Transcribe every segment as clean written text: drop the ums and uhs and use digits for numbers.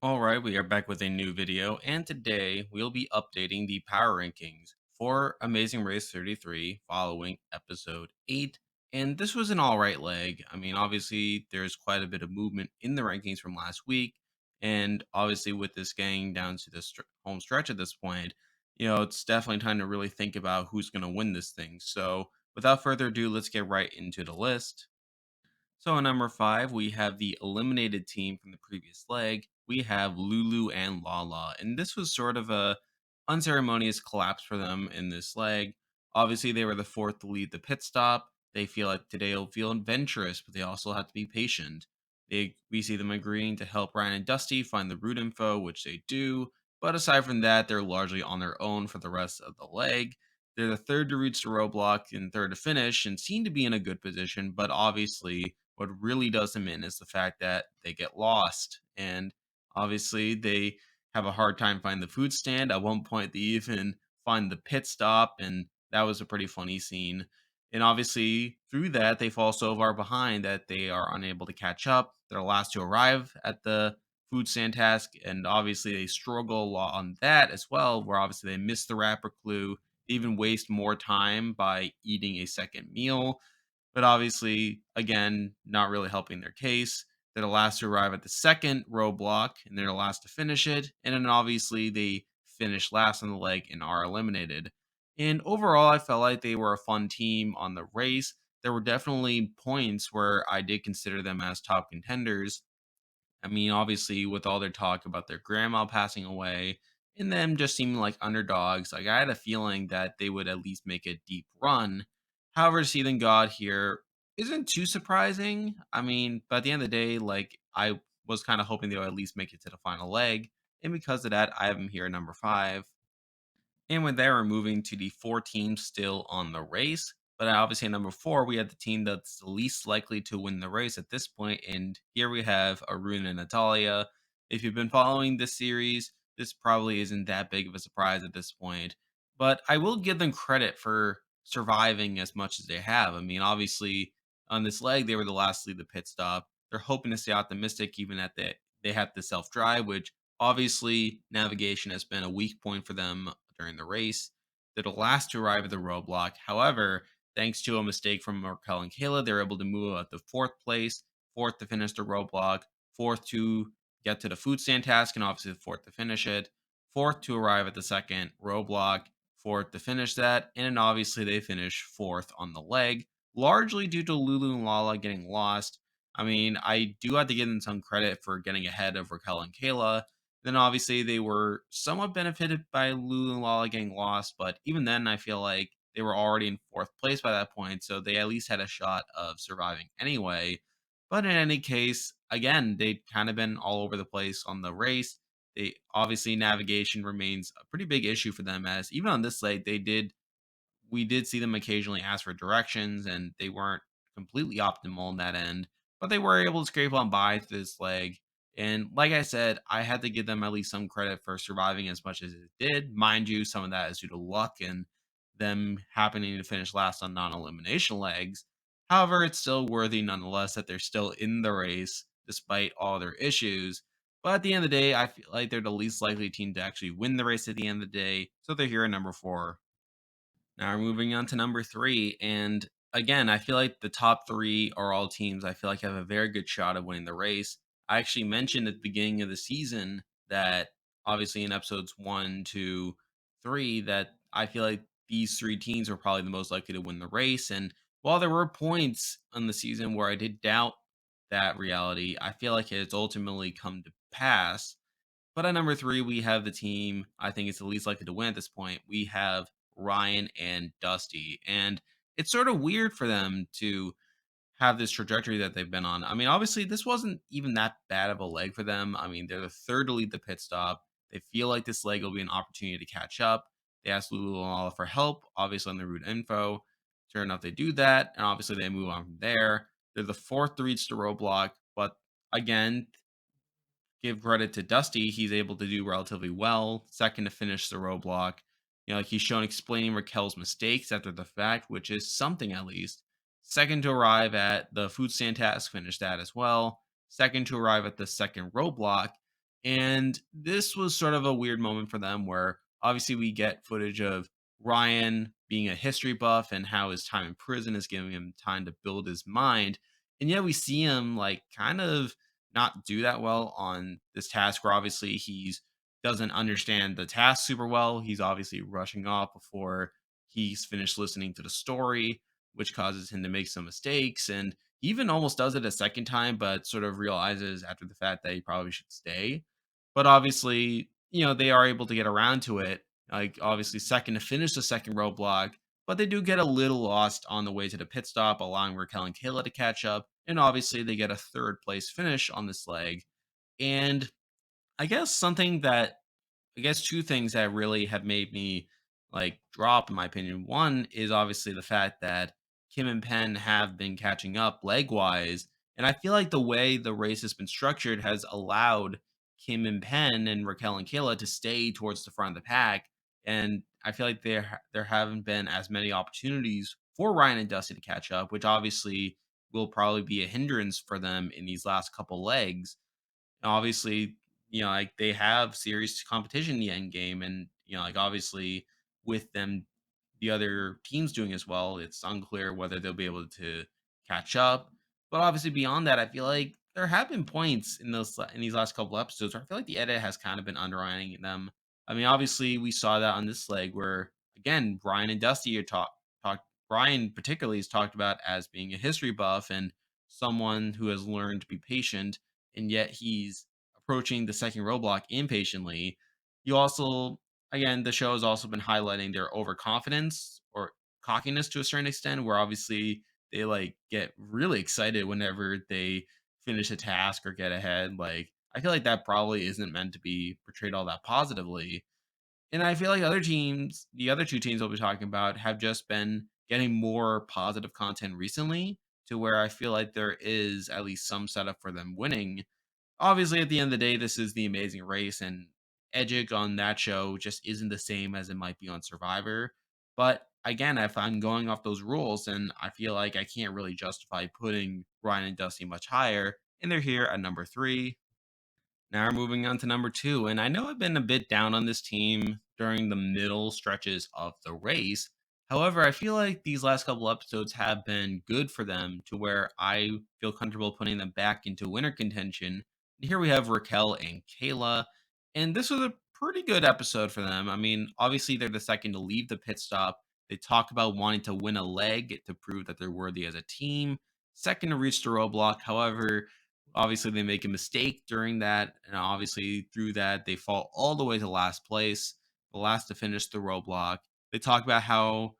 All right, we are back with a new video, and today we'll be updating the power rankings for Amazing Race 33 following episode 8. And this was an all right leg. I mean, obviously, there's quite a bit of movement in the rankings from last week. And obviously, with this getting down to the home stretch at this point, it's definitely time to really think about who's going to win this thing. So, without further ado, let's get right into the list. So at number five, we have the eliminated team from the previous leg. We have Lulu and Lala, and this was sort of a unceremonious collapse for them in this leg. Obviously, they were the fourth to lead the pit stop. They feel like today will feel adventurous, but they also have to be patient. We see them agreeing to help Ryan and Dusty find the route info, which they do. But aside from that, they're largely on their own for the rest of the leg. They're the third to reach the roadblock and third to finish and seem to be in a good position, but obviously what really does them in is the fact that they get lost. And obviously, they have a hard time finding the food stand. At one point, they even find the pit stop, and that was a pretty funny scene. And obviously, through that, they fall so far behind that they are unable to catch up. They're the last to arrive at the food stand task, and obviously, they struggle a lot on that as well, where obviously they miss the wrapper clue, even waste more time by eating a second meal, but obviously, again, not really helping their case. They're the last to arrive at the second roadblock, and they're the last to finish it. And then obviously, they finish last on the leg and are eliminated. And overall, I felt like they were a fun team on the race. There were definitely points where I did consider them as top contenders. I mean, obviously, with all their talk about their grandma passing away and them just seeming like underdogs, like I had a feeling that they would at least make a deep run. However, seeing God here isn't too surprising. I mean, but at the end of the day, like I was kind of hoping they would at least make it to the final leg. And because of that, I have them here at number five. And with that, we're moving to the four teams still on the race. But obviously, at number four, we have the team that's the least likely to win the race at this point. And here we have Arun and Natalia. If you've been following this series, this probably isn't that big of a surprise at this point. But I will give them credit for surviving as much as they have. I mean, obviously, on this leg, they were the last to leave the pit stop. They're hoping to stay optimistic, even at they have the self drive, which obviously navigation has been a weak point for them during the race. They're the last to arrive at the roadblock. However, thanks to a mistake from Raquel and Cayla, they're able to move up to fourth place, fourth to finish the roadblock, fourth to get to the food stand task, and obviously the fourth to finish it, fourth to arrive at the second roadblock, fourth to finish that, and then obviously they finish fourth on the leg, largely due to Lulu and Lala getting lost. I mean, I do have to give them some credit for getting ahead of Raquel and Cayla. Then obviously they were somewhat benefited by Lulu and Lala getting lost, but even then I feel like they were already in fourth place by that point, so they at least had a shot of surviving anyway. But in any case, again, they'd kind of been all over the place on the race. They obviously navigation remains a pretty big issue for them, as even on this leg we did see them occasionally ask for directions, and they weren't completely optimal in that end, but they were able to scrape on by to this leg. And like I said, I had to give them at least some credit for surviving as much as it did. Mind you, some of that is due to luck and them happening to finish last on non elimination legs. However, it's still worthy nonetheless that they're still in the race despite all their issues. But at the end of the day, I feel like they're the least likely team to actually win the race at the end of the day. So they're here at number four. Now we're moving on to number three. And again, I feel like the top three are all teams I feel like have a very good shot of winning the race. I actually mentioned at the beginning of the season that obviously in episodes one, two, three, that I feel like these three teams were probably the most likely to win the race. And while there were points on the season where I did doubt that reality, I feel like it's ultimately come to pass. But at number three, we have the team I think is the least likely to win at this point. We have Ryan and Dusty. And it's sort of weird for them to have this trajectory that they've been on. I mean, obviously, this wasn't even that bad of a leg for them. I mean, they're the third to lead the pit stop. They feel like this leg will be an opportunity to catch up. They ask Lulu and Lala for help, obviously on the route info. Sure enough, they do that, and obviously they move on from there. They're the fourth to reach the roadblock, but again, give credit to Dusty, he's able to do relatively well. Second to finish the roadblock. Like he's shown explaining Raquel's mistakes after the fact, which is something at least. Second to arrive at the food stand task, finish that as well. Second to arrive at the second roadblock. And this was sort of a weird moment for them where obviously we get footage of Ryan being a history buff and how his time in prison is giving him time to build his mind. And yet we see him like kind of not do that well on this task where obviously he's doesn't understand the task super well. He's obviously rushing off before he's finished listening to the story, which causes him to make some mistakes. And he even almost does it a second time, but sort of realizes after the fact that he probably should stay. But obviously, they are able to get around to it. Like obviously second to finish the second roadblock, but they do get a little lost on the way to the pit stop, allowing Raquel and Kayla to catch up. And obviously they get a third place finish on this leg. And I guess something that I guess 2 things that really have made me, like, drop, in my opinion. One is obviously the fact that Kim and Penn have been catching up leg-wise, and I feel like the way the race has been structured has allowed Kim and Penn and Raquel and Kayla to stay towards the front of the pack, and I feel like there haven't been as many opportunities for Ryan and Dusty to catch up, which obviously will probably be a hindrance for them in these last couple legs. Obviously, like they have serious competition in the end game, and like obviously with them, the other teams doing as well, it's unclear whether they'll be able to catch up. But obviously, beyond that, I feel like there have been points in in these last couple episodes where I feel like the edit has kind of been underwriting them. I mean, obviously, we saw that on this leg where again, Brian and Dusty are talk. Brian particularly is talked about as being a history buff and someone who has learned to be patient, and yet he's approaching the second roadblock impatiently. You also, again, the show has also been highlighting their overconfidence or cockiness to a certain extent, where obviously they like get really excited whenever they finish a task or get ahead. Like, I feel like that probably isn't meant to be portrayed all that positively. And I feel like the other two teams we'll be talking about, have just been getting more positive content recently to where I feel like there is at least some setup for them winning. Obviously, at the end of the day, this is the Amazing Race, and Edgic on that show just isn't the same as it might be on Survivor. But again, if I'm going off those rules, then I feel like I can't really justify putting Ryan and Dusty much higher, and they're here at number 3. Now we're moving on to number 2, and I know I've been a bit down on this team during the middle stretches of the race. However, I feel like these last couple episodes have been good for them to where I feel comfortable putting them back into winter contention. Here we have Raquel and Kayla, and this was a pretty good episode for them. I mean, obviously they're the second to leave the pit stop. They talk about wanting to win a leg to prove that they're worthy as a team. Second to reach the roadblock. However, obviously, they make a mistake during that, and obviously through that, they fall all the way to last place, the last to finish the roadblock. They talk about how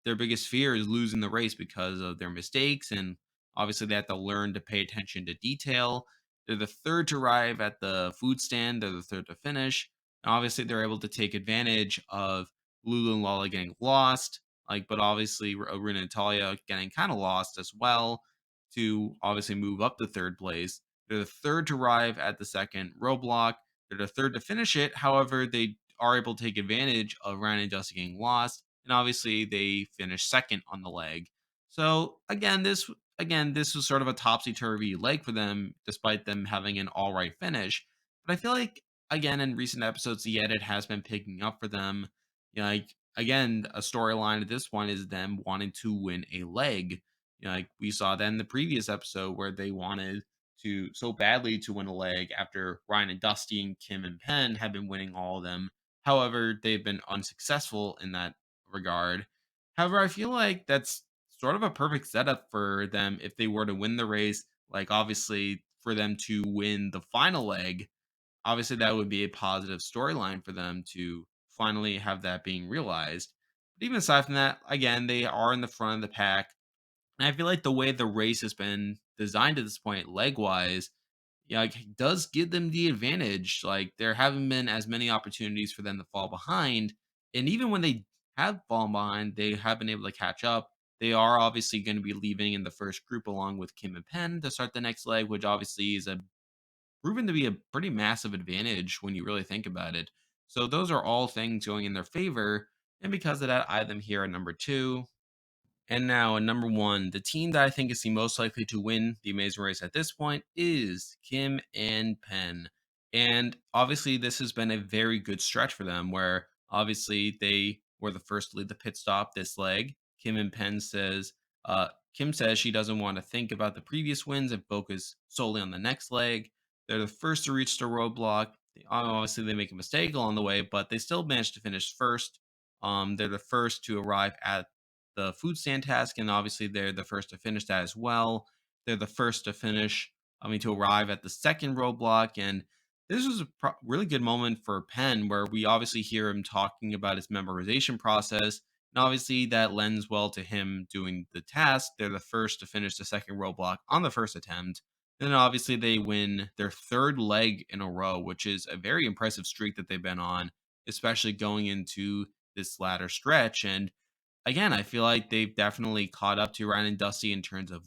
their biggest fear is losing the race because of their mistakes, and obviously they have to learn to pay attention to detail. They're the third to arrive at the food stand. They're the third to finish. And obviously, they're able to take advantage of Lulu and Lala getting lost, like, but obviously Arun and Natalia getting kind of lost as well to obviously move up to third place. They're the third to arrive at the second roadblock. They're the third to finish it. However, they are able to take advantage of Ryan and Dusty getting lost, and obviously they finish second on the leg. So again, this was sort of a topsy turvy leg for them, despite them having an all right finish. But I feel like again in recent episodes, the edit has been picking up for them. Like again, a storyline at this point is them wanting to win a leg. Like we saw that in the previous episode where they wanted to so badly to win a leg after Ryan and Dusty and Kim and Penn have been winning all of them. However, they've been unsuccessful in that regard. However, I feel like that's sort of a perfect setup for them if they were to win the race. Like obviously for them to win the final leg, obviously that would be a positive storyline for them to finally have that being realized. But even aside from that, again, they are in the front of the pack, and I feel like the way the race has been designed at this point, leg wise, yeah, like does give them the advantage. Like there haven't been as many opportunities for them to fall behind. And even when they have fallen behind, they have been able to catch up. They are obviously going to be leaving in the first group along with Kim and Penn to start the next leg, which obviously is a proven to be a pretty massive advantage when you really think about it. So those are all things going in their favor. And because of that, I have them here at number 2. And now, at number 1, the team that I think is the most likely to win the Amazing Race at this point is Kim and Penn. And obviously, this has been a very good stretch for them where obviously they were the first to lead the pit stop this leg. Kim says she doesn't want to think about the previous wins and focus solely on the next leg. They're the first to reach the roadblock. Obviously, they make a mistake along the way, but they still manage to finish first. They're the first to arrive at the food stand task, and obviously, they're the first to finish that as well. They're the first to to arrive at the second roadblock, and this was a really good moment for Penn, where we obviously hear him talking about his memorization process. And obviously, that lends well to him doing the task. They're the first to finish the second roadblock on the first attempt. And then obviously, they win their third leg in a row, which is a very impressive streak that they've been on, especially going into this latter stretch. And again, I feel like they've definitely caught up to Ryan and Dusty in terms of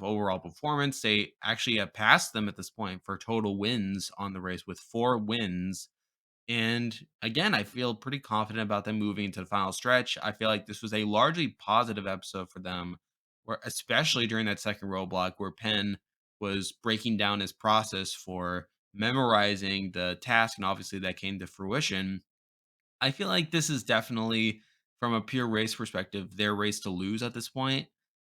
overall performance. They actually have passed them at this point for total wins on the race with 4 wins. And again, I feel pretty confident about them moving into the final stretch. I feel like this was a largely positive episode for them, where especially during that second roadblock where Penn was breaking down his process for memorizing the task, and obviously that came to fruition. I feel like this is definitely, from a pure race perspective, their race to lose at this point.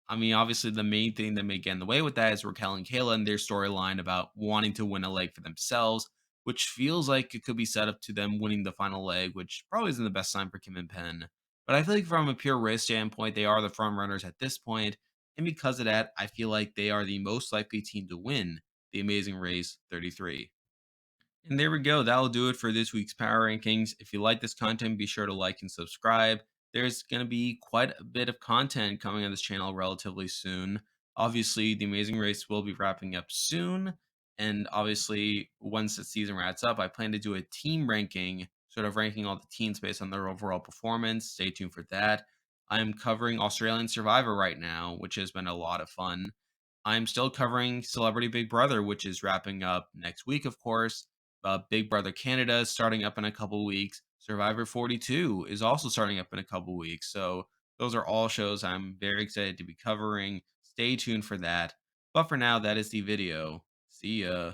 I mean, obviously, the main thing that may get in the way with that is Raquel and Cayla and their storyline about wanting to win a leg for themselves, which feels like it could be set up to them winning the final leg, which probably isn't the best sign for Kim and Penn. But I feel like from a pure race standpoint, they are the front runners at this point, and because of that, I feel like they are the most likely team to win the Amazing Race 33. And there we go. That'll do it for this week's Power Rankings. If you like this content, be sure to like and subscribe. There's going to be quite a bit of content coming on this channel relatively soon. Obviously, the Amazing Race will be wrapping up soon. And obviously, once the season wraps up, I plan to do a team ranking, sort of ranking all the teams based on their overall performance. Stay tuned for that. I'm covering Australian Survivor right now, which has been a lot of fun. I'm still covering Celebrity Big Brother, which is wrapping up next week, of course. Big Brother Canada is starting up in a couple weeks. Survivor 42 is also starting up in a couple weeks. So those are all shows I'm very excited to be covering. Stay tuned for that. But for now, that is the video. See ya.